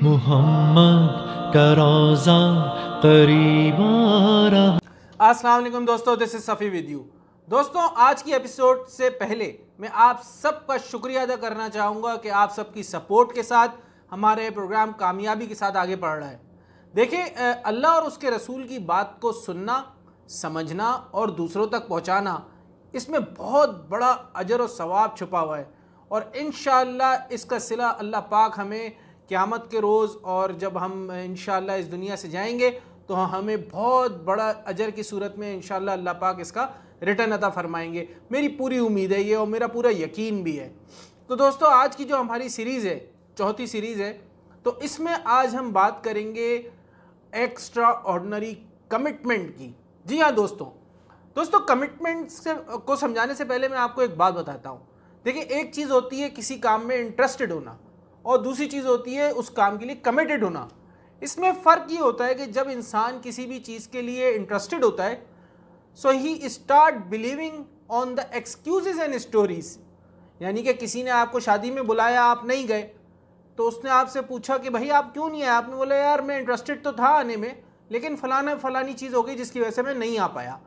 मोहम्मद का रोज़ा करीब आ रहा। अस्सलाम वालेकुम दोस्तों, this is Safi with you. दोस्तों, आज की एपिसोड से पहले मैं आप सबका शुक्रिया अदा करना चाहूँगा कि आप सबकी सपोर्ट के साथ हमारे प्रोग्राम कामयाबी के साथ आगे बढ़ रहा है। देखिए, अल्लाह और उसके रसूल की बात को सुनना, समझना और दूसरों तक पहुँचाना, इसमें बहुत बड़ा अजर और सवाब छुपा हुआ है। और इंशाअल्लाह इसका सिला अल्लाह पाक हमें क़यामत के रोज़ और जब हम इंशाअल्लाह इस दुनिया से जाएंगे तो हमें बहुत बड़ा अजर की सूरत में इंशाअल्लाह अल्लाह पाक इसका रिटर्न अता फरमाएंगे। मेरी पूरी उम्मीद है ये और मेरा पूरा यकीन भी है। तो दोस्तों, आज की जो हमारी सीरीज़ है, चौथी सीरीज़ है, तो इसमें आज हम बात करेंगे एक्स्ट्रा ऑर्डिनरी कमिटमेंट की। जी हाँ दोस्तों, कमिटमेंट को समझाने से पहले मैं आपको एक बात बताता हूँ। देखिए, एक चीज़ होती है किसी काम में इंटरेस्टेड होना और दूसरी चीज़ होती है उस काम के लिए कमिटेड होना। इसमें फ़र्क ये होता है कि जब इंसान किसी भी चीज़ के लिए इंटरेस्टेड होता है, so he start believing on the excuses and stories. यानी कि किसी ने आपको शादी में बुलाया, आप नहीं गए, तो उसने आपसे पूछा कि भाई आप क्यों नहीं आए। आपने बोला यार मैं इंटरेस्टेड तो था आने में, लेकिन फलानी चीज़ हो गई जिसकी वजह से मैं नहीं आ पाया।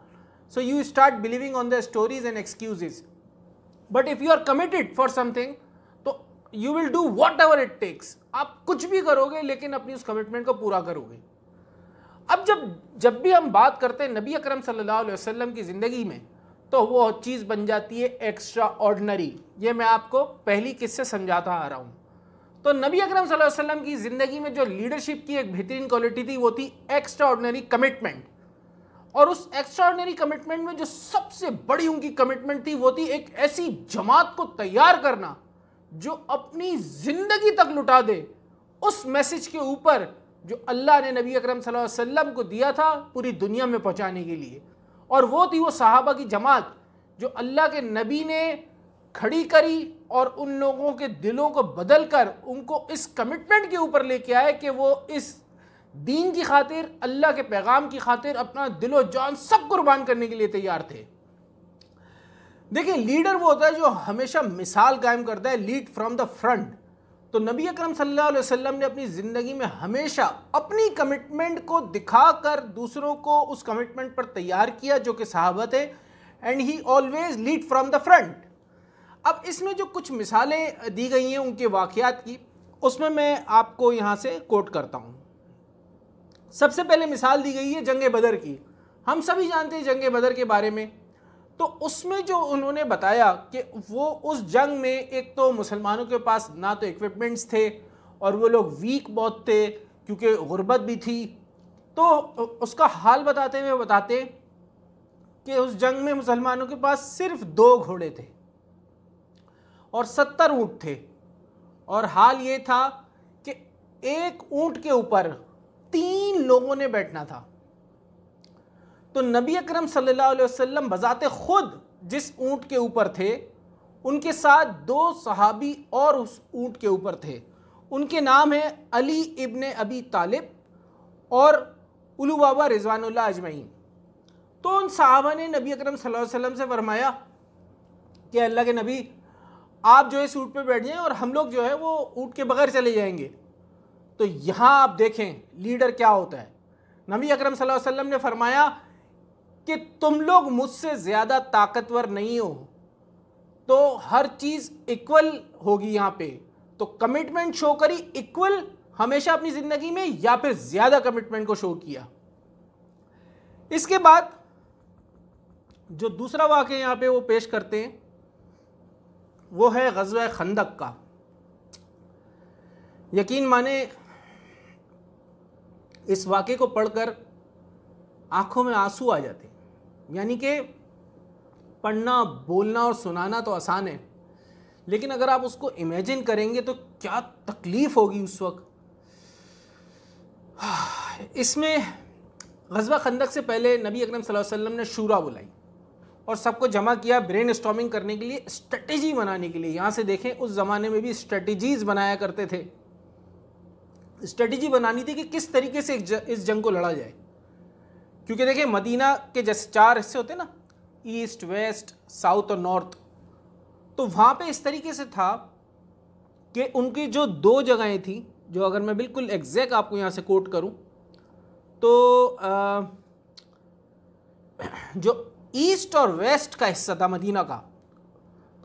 So you start believing on the stories and excuses. But if you are committed for something, तो you will do whatever it takes. आप कुछ भी करोगे लेकिन अपनी उस कमिटमेंट को पूरा करोगे। अब जब भी हम बात करते हैं नबी अकरम सल्लल्लाहु अलैहि वसल्लम की ज़िंदगी में, तो वो चीज़ बन जाती है एक्स्ट्रा ऑर्डिनरी। ये मैं आपको पहली किस्से समझाता आ रहा हूँ। तो नबी अकरम सल्लल्लाहु अलैहि वसल्लम की ज़िंदगी में जो लीडरशिप की एक बेहतरीन क्वालिटी थी वो थी एक्स्ट्रा ऑर्डिनरी कमिटमेंट। और उस एक्स्ट्रा ऑर्डिनरी कमिटमेंट में जो सबसे बड़ी उनकी कमिटमेंट थी वो थी एक ऐसी जमात को तैयार करना जो अपनी ज़िंदगी तक लुटा दे उस मैसेज के ऊपर जो अल्लाह ने नबी अकरम सल्लल्लाहु अलैहि वसल्लम को दिया था पूरी दुनिया में पहुंचाने के लिए। और वो थी वो सहाबा की जमात जो अल्लाह के नबी ने खड़ी करी और उन लोगों के दिलों को बदल कर उनको इस कमिटमेंट के ऊपर लेके आए कि वो इस दीन की खातिर, अल्लाह के पैगाम की खातिर अपना दिलो जान सब कुर्बान करने के लिए तैयार थे। देखिए, लीडर वो होता है जो हमेशा मिसाल कायम करता है, लीड फ्रॉम द फ्रंट। तो नबी अकरम सल्लल्लाहु अलैहि वसल्लम ने अपनी ज़िंदगी में हमेशा अपनी कमिटमेंट को दिखाकर दूसरों को उस कमिटमेंट पर तैयार किया जो कि सहाबा थे। And he always lead from the front. अब इसमें जो कुछ मिसालें दी गई हैं उनके वाक़यात की, उसमें मैं आपको यहाँ से कोट करता हूँ। सबसे पहले मिसाल दी गई है जंग बदर की। हम सभी जानते हैं जंग बदर के बारे में। तो उसमें जो उन्होंने बताया कि वो उस जंग में एक तो मुसलमानों के पास ना तो इक्विपमेंट्स थे और वो लोग वीक बहुत थे क्योंकि गुर्बत भी थी। तो उसका हाल बताते हुए बताते कि उस जंग में मुसलमानों के पास सिर्फ 2 घोड़े थे और 70 ऊँट थे। और हाल ये था कि एक ऊँट के ऊपर 3 लोगों ने बैठना था। तो नबी अकरम सल्लल्लाहु अलैहि वसल्लम बजाते खुद जिस ऊँट के ऊपर थे, उनके साथ 2 सहाबी और उस ऊँट के ऊपर थे। उनके नाम हैं अली इब्ने अबी तालिब और उलू बाबा रिजवानुल्लाह अजमईन। तो उन सहाबा ने नबी अकरम सल्लल्लाहु अलैहि वसल्लम से फरमाया कि अल्लाह के नबी, आप जो है इस ऊँट पे बैठ जाएं और हम लोग जो है वो ऊँट के बगैर चले जाएंगे। तो यहाँ आप देखें लीडर क्या होता है। नबी अकरम सल्लल्लाहु अलैहि वसल्लम ने फरमाया कि तुम लोग मुझसे ज़्यादा ताकतवर नहीं हो, तो हर चीज़ इक्वल होगी यहाँ पे। तो कमिटमेंट शो करी इक्वल हमेशा अपनी ज़िंदगी में, या फिर ज़्यादा कमिटमेंट को शो किया। इसके बाद जो दूसरा वाक़या यहाँ पे वो पेश करते हैं वो है ग़ज़वा खंदक का। यकीन माने इस वाक़े को पढ़कर आंखों में आंसू आ जाते हैं। यानी कि पढ़ना, बोलना और सुनाना तो आसान है, लेकिन अगर आप उसको इमेजिन करेंगे तो क्या तकलीफ़ होगी उस वक्त। इसमें ग़ज़वा खंदक से पहले नबी अकरम सल्लल्लाहु अलैहि वसल्लम ने शूरा बुलाई और सबको जमा किया ब्रेन स्टॉर्मिंग करने के लिए, स्ट्रेटेजी बनाने के लिए। यहाँ से देखें, उस ज़माने में भी स्ट्रेटेजीज़ बनाया करते थे। स्ट्रेटेजी बनानी थी कि किस तरीके से इस जंग को लड़ा जाए। क्योंकि देखिए, मदीना के जैसे 4 हिस्से होते हैं ना, ईस्ट, वेस्ट, साउथ और नॉर्थ। तो वहाँ पे इस तरीके से था कि उनकी जो 2 जगहें थी जो अगर मैं बिल्कुल एग्जैक्ट आपको यहाँ से कोट करूँ तो जो ईस्ट और वेस्ट का हिस्सा था मदीना का,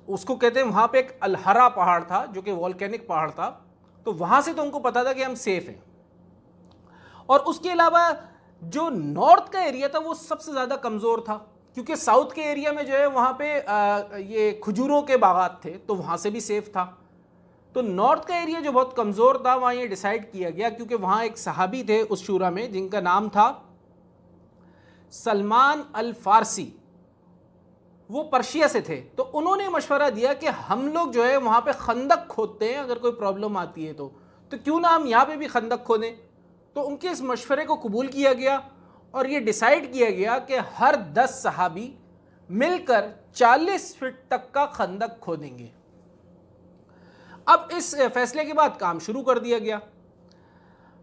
उसको कहते हैं, वहाँ पे एक अलहरा पहाड़ था जो कि वॉल्केनिक पहाड़ था, तो वहाँ से तो उनको पता था कि हम सेफ हैं। और उसके अलावा जो नॉर्थ का एरिया था वो सबसे ज़्यादा कमज़ोर था, क्योंकि साउथ के एरिया में जो है वहाँ पे ये खजूरों के बागात थे, तो वहाँ से भी सेफ था। तो नॉर्थ का एरिया जो बहुत कमज़ोर था, वहाँ ये डिसाइड किया गया, क्योंकि वहाँ एक सहाबी थे उस शूरा में जिनका नाम था सलमान अल फारसी, वो पर्शिया से थे। तो उन्होंने मशवरा दिया कि हम लोग जो है वहाँ पे खंदक खोदते हैं, अगर कोई प्रॉब्लम आती है तो क्यों ना हम यहाँ पे भी खंदक खोदें। तो उनके इस मशवरे को कबूल किया गया और ये डिसाइड किया गया कि हर 10 सहाबी मिलकर 40 फीट तक का खंदक खोदेंगे। अब इस फैसले के बाद काम शुरू कर दिया गया।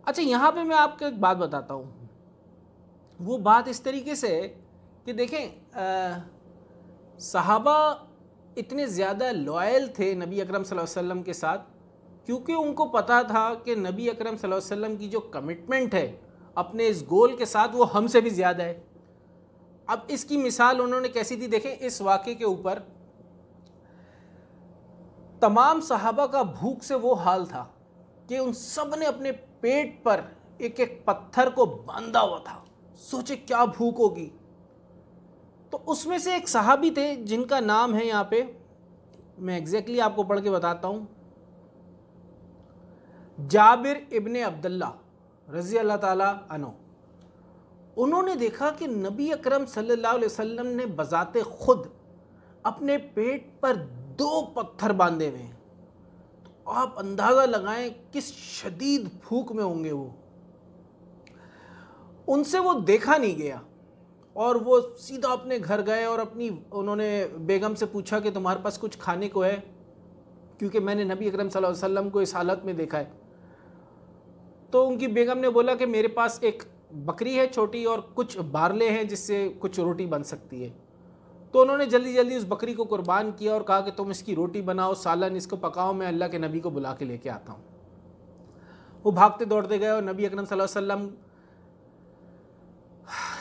अच्छा, यहाँ पे मैं आपको एक बात बताता हूँ। वो बात इस तरीके से कि देखें, सहाबा इतने ज़्यादा लॉयल थे नबी अकरम सल्लल्लाहु अलैहि वसल्लम के साथ, क्योंकि उनको पता था कि नबी अकरम सल्लल्लाहु अलैहि वसल्लम की जो कमिटमेंट है अपने इस गोल के साथ वो हमसे भी ज़्यादा है। अब इसकी मिसाल उन्होंने कैसी दी, देखें, इस वाक़े के ऊपर तमाम सहाबा का भूख से वो हाल था कि उन सब ने अपने पेट पर एक एक पत्थर को बांधा हुआ था। सोचे क्या भूख होगी। तो उसमें से एक सहाबी थे जिनका नाम है, यहाँ पे मैं एग्जैक्टली आपको पढ़ के बताता हूँ, जाबिर इब्ने अब्दुल्ला रज़ी अल्लाह ताला अन्हु। उन्होंने देखा कि नबी अकरम सल्लल्लाहु अलैहि वसल्लम ने बजाते खुद अपने पेट पर 2 पत्थर बांधे हुए हैं। तो आप अंदाज़ा लगाएं किस शदीद भूख में होंगे वो। उनसे वो देखा नहीं गया और वो सीधा अपने घर गए और उन्होंने बेगम से पूछा कि तुम्हारे पास कुछ खाने को है, क्योंकि मैंने नबी अकरम सल्लल्लाहु अलैहि वसल्लम को इस हालत में देखा है। तो उनकी बेगम ने बोला कि मेरे पास एक बकरी है छोटी और कुछ बारले हैं जिससे कुछ रोटी बन सकती है। तो उन्होंने जल्दी जल्दी उस बकरी को कुर्बान किया और कहा कि तुम इसकी रोटी बनाओ, सालन इसको पकाओ, मैं अल्लाह के नबी को बुला के लेके आता हूँ। वो भागते दौड़ते गए और नबी अकरम सल्लल्लाहु अलैहि वसल्लम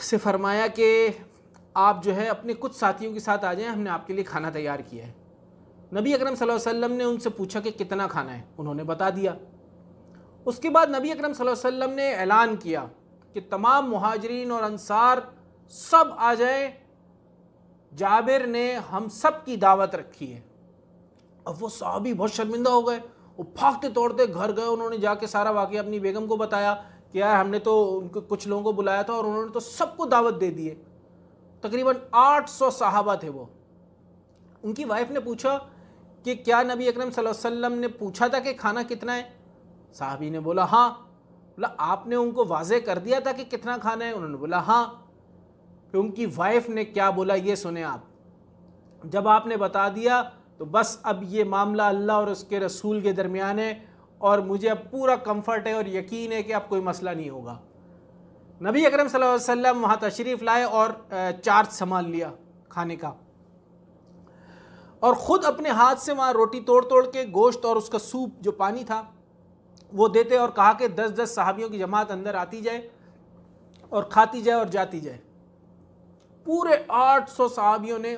से फरमाया कि आप जो है अपने कुछ साथियों के साथ आ जाएं, हमने आपके लिए खाना तैयार किया है। नबी अकरम सल्लल्लाहु अलैहि वसल्लम ने उनसे पूछा कि कितना खाना है, उन्होंने बता दिया। उसके बाद नबी अकरम सल्लल्लाहु अलैहि वसल्लम ने ऐलान किया कि तमाम मुहाजिरीन और अंसार सब आ जाए, जाबिर ने हम सब की दावत रखी है। अब वो सहाबी बहुत शर्मिंदा हो गए, वो भागते दौड़ते घर गए। उन्होंने जाके सारा वाक़या अपनी बेगम को बताया कि यार हमने तो उनको कुछ लोगों को बुलाया था और उन्होंने तो सबको दावत दे दी है। तकरीबन 800 सहाबा थे वो। उनकी वाइफ ने पूछा कि क्या नबी अकरम सल्लल्लाहु अलैहि वसल्लम ने पूछा था कि खाना कितना है? साहबी ने बोला हाँ। बोला आपने उनको वाज़े कर दिया था कि कितना खाना है? उन्होंने बोला हाँ। फिर उनकी वाइफ ने क्या बोला ये सुने आप। जब आपने बता दिया तो बस अब ये मामला अल्लाह और उसके रसूल के दरमियान है और मुझे अब पूरा कंफर्ट है और यकीन है कि अब कोई मसला नहीं होगा। नबी अकरम सल्लल्लाहु अलैहि वसल्लम वहाँ तशरीफ़ लाए और चार्ज संभाल लिया खाने का और ख़ुद अपने हाथ से वहाँ रोटी तोड़ तोड़ के गोश्त और उसका सूप जो पानी था वो देते और कहा कि 10-10 सहाबियों की जमात अंदर आती जाए और खाती जाए और जाती जाए। पूरे 800 सहाबियों ने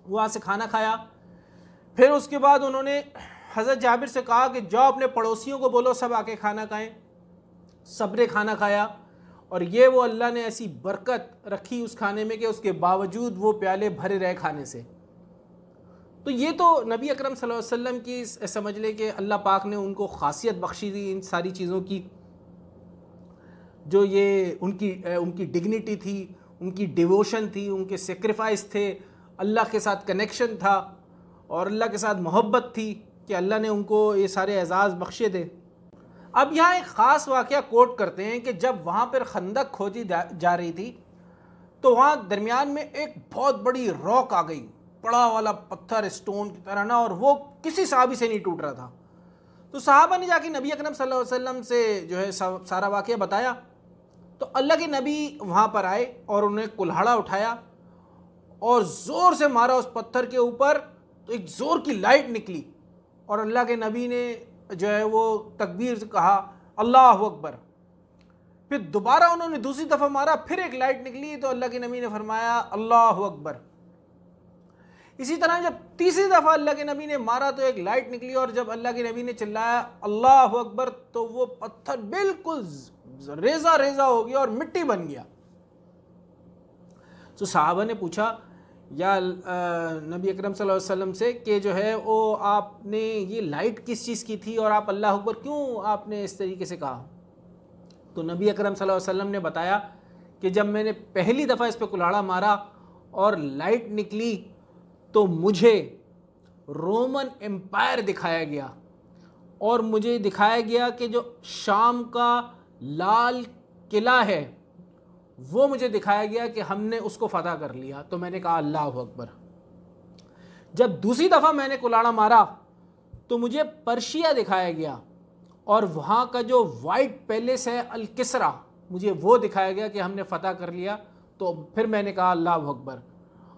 वहाँ से खाना खाया। फिर उसके बाद उन्होंने हज़रत जाबिर से कहा कि जाओ अपने पड़ोसियों को बोलो सब आके खाना खाएं। सब ने खाना खाया और ये वो अल्लाह ने ऐसी बरकत रखी उस खाने में कि उसके बावजूद वो प्याले भरे रहे खाने से। तो ये तो नबी अकरम सल्लल्लाहु अलैहि वसल्लम की समझ ले कि अल्लाह पाक ने उनको खासियत बख्शी थी इन सारी चीज़ों की, जो ये उनकी डिग्निटी थी, उनकी डिवोशन थी, उनके सेक्रीफाइस थे, अल्लाह के साथ कनेक्शन था और अल्लाह के साथ मोहब्बत थी कि अल्लाह ने उनको ये सारे एजाज़ बख्शे थे। अब यहाँ एक ख़ास वाक़या कोट करते हैं कि जब वहाँ पर खंदक खोदी जा रही थी तो वहाँ दरमियान में एक बहुत बड़ी रॉक आ गई, बड़ा वाला पत्थर स्टोन की तरह ना, और वो किसी सहाबी से नहीं टूट रहा था। तो सहाबा ने जाके नबी अकरम सल्लल्लाहु अलैहि वसल्लम से जो है सारा वाक़या बताया। तो अल्लाह के नबी वहाँ पर आए और उन्होंने कुल्हाड़ा उठाया और ज़ोर से मारा उस पत्थर के ऊपर, तो एक ज़ोर की लाइट निकली और अल्लाह के नबी ने जो है वो तकबीर कहा, अल्लाह अकबर। फिर दोबारा उन्होंने दूसरी दफ़ा मारा, फिर एक लाइट निकली तो अल्लाह के नबी ने फरमाया अल्लाह अकबर। इसी तरह जब तीसरी दफ़ा अल्लाह के नबी ने मारा तो एक लाइट निकली, और जब अल्लाह के नबी ने चिल्लाया अल्लाह अकबर तो वो पत्थर बिल्कुल रेजा रेजा हो गया और मिट्टी बन गया। तो सहाबा ने पूछा या नबी अकरम सल्लल्लाहु अलैहि वसल्लम से कि जो है वो आपने ये लाइट किस चीज़ की थी और आप अल्लाह अकबर क्यों आपने इस तरीके से कहा? तो नबी अकरम सल्लल्लाहु अलैहि वसल्लम ने बताया कि जब मैंने पहली दफ़ा इस पर कुल्हाड़ा मारा और लाइट निकली तो मुझे रोमन एम्पायर दिखाया गया, और मुझे दिखाया गया कि जो शाम का लाल किला है वो मुझे दिखाया गया कि हमने उसको फतह कर लिया। तो मैंने कहा अल्लाह अकबर। जब दूसरी दफ़ा मैंने कुल्हाड़ा मारा तो मुझे पर्शिया दिखाया गया, और वहाँ का जो वाइट पैलेस है अल किसरा, मुझे वो दिखाया गया कि हमने फतह कर लिया। तो फिर मैंने कहा अल्लाह अकबर।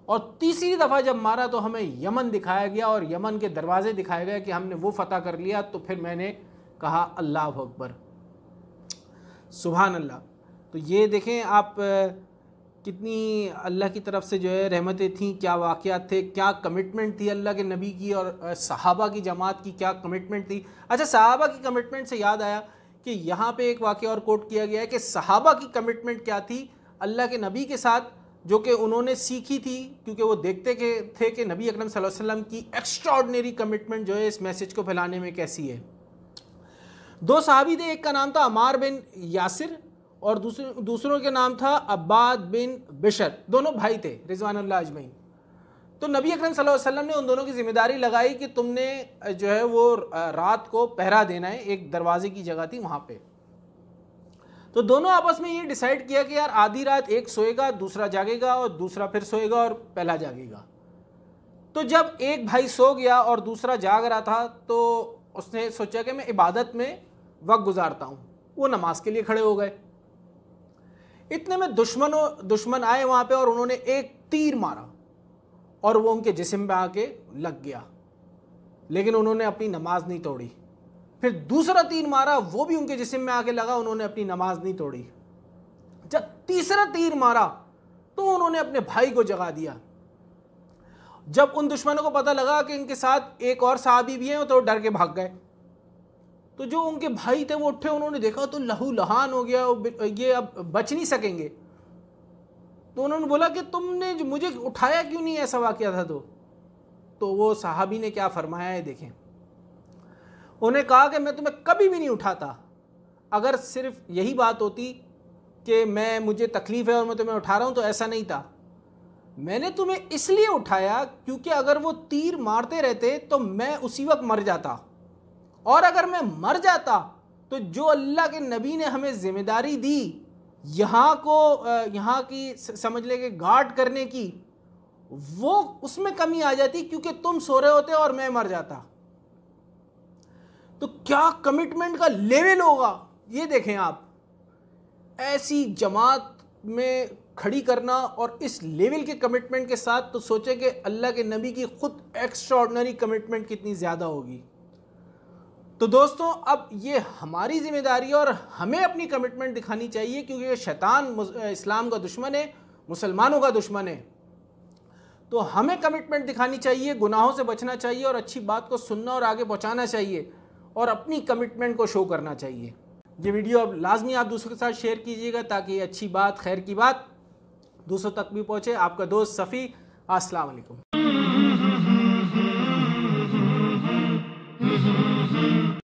और तीसरी दफ़ा जब मारा तो हमें यमन दिखाया गया और यमन के दरवाज़े दिखाए गए कि हमने वो फतह कर लिया। तो फिर मैंने कहा अल्लाह अकबर। सुभान अल्लाह। तो ये देखें आप कितनी अल्लाह की तरफ से जो है रहमतें थीं, क्या वाक़यात थे, क्या कमिटमेंट थी अल्लाह के नबी की और सहाबा की जमात की क्या कमिटमेंट थी। अच्छा, सहाबा की कमिटमेंट से याद आया कि यहाँ पे एक वाक़या और कोट किया गया है कि सहाबा की कमिटमेंट क्या थी अल्लाह के नबी के साथ, जो कि उन्होंने सीखी थी क्योंकि वो देखते थे कि नबी अकरम सल्लल्लाहु अलैहि वसल्लम की एक्स्ट्राऑर्डिनरी कमिटमेंट जो है इस मैसेज को फैलाने में कैसी है। दो सहाबी थे, एक का नाम था अमार बिन यासिर और दूसरों के नाम था अब्बाद बिन बिशर। दोनों भाई थे रिज़वानुल्लाह अजमईन। तो नबी अकरम सल्लल्लाहु अलैहि वसल्लम ने उन दोनों की जिम्मेदारी लगाई कि तुमने जो है वो रात को पहरा देना है। एक दरवाजे की जगह थी वहाँ पे। तो दोनों आपस में ये डिसाइड किया कि यार आधी रात एक सोएगा, दूसरा जागेगा, और दूसरा फिर सोएगा और पहला जागेगा। तो जब एक भाई सो गया और दूसरा जाग रहा था तो उसने सोचा कि मैं इबादत में वक्त गुजारता हूँ। वो नमाज के लिए खड़े हो गए। इतने में दुश्मन आए वहाँ पे और उन्होंने एक तीर मारा और वो उनके जिस्म पे आके लग गया, लेकिन उन्होंने अपनी नमाज नहीं तोड़ी। फिर दूसरा तीर मारा, वो भी उनके जिस्म में आके लगा, उन्होंने अपनी नमाज नहीं तोड़ी। जब तीसरा तीर मारा तो उन्होंने अपने भाई को जगा दिया। जब उन दुश्मनों को पता लगा कि इनके साथ एक और सहाबी भी हैं तो डर के भाग गए। तो जो उनके भाई थे वो उठे, उन्होंने देखा तो लहू लहान हो गया, ये अब बच नहीं सकेंगे। तो उन्होंने बोला कि तुमने मुझे उठाया क्यों नहीं, ऐसा वाकया था। तो वो सहाबी ने क्या फरमाया है देखें। उन्हें कहा कि मैं तुम्हें कभी भी नहीं उठाता। अगर सिर्फ यही बात होती कि मुझे तकलीफ है और मैं तुम्हें उठा रहा हूँ तो ऐसा नहीं था। मैंने तुम्हें इसलिए उठाया क्योंकि अगर वो तीर मारते रहते तो मैं उसी वक्त मर जाता, और अगर मैं मर जाता तो जो अल्लाह के नबी ने हमें जिम्मेदारी दी यहाँ की समझ ले कि गार्ड करने की, वो उसमें कमी आ जाती क्योंकि तुम सो रहे होते और मैं मर जाता। तो क्या कमिटमेंट का लेवल होगा ये देखें आप। ऐसी जमात में खड़ी करना और इस लेवल के कमिटमेंट के साथ, तो सोचें कि अल्लाह के नबी की खुद एक्स्ट्राऑर्डिनरी कमिटमेंट कितनी ज़्यादा होगी। तो दोस्तों अब ये हमारी जिम्मेदारी है और हमें अपनी कमिटमेंट दिखानी चाहिए, क्योंकि ये शैतान इस्लाम का दुश्मन है, मुसलमानों का दुश्मन है। तो हमें कमिटमेंट दिखानी चाहिए, गुनाहों से बचना चाहिए और अच्छी बात को सुनना और आगे पहुंचाना चाहिए और अपनी कमिटमेंट को शो करना चाहिए। ये वीडियो अब लाजमी आप दूसरों के साथ शेयर कीजिएगा ताकि ये अच्छी बात, खैर की बात दूसरों तक भी पहुँचे। आपका दोस्त सफ़ी, अस्सलाम वालेकुम।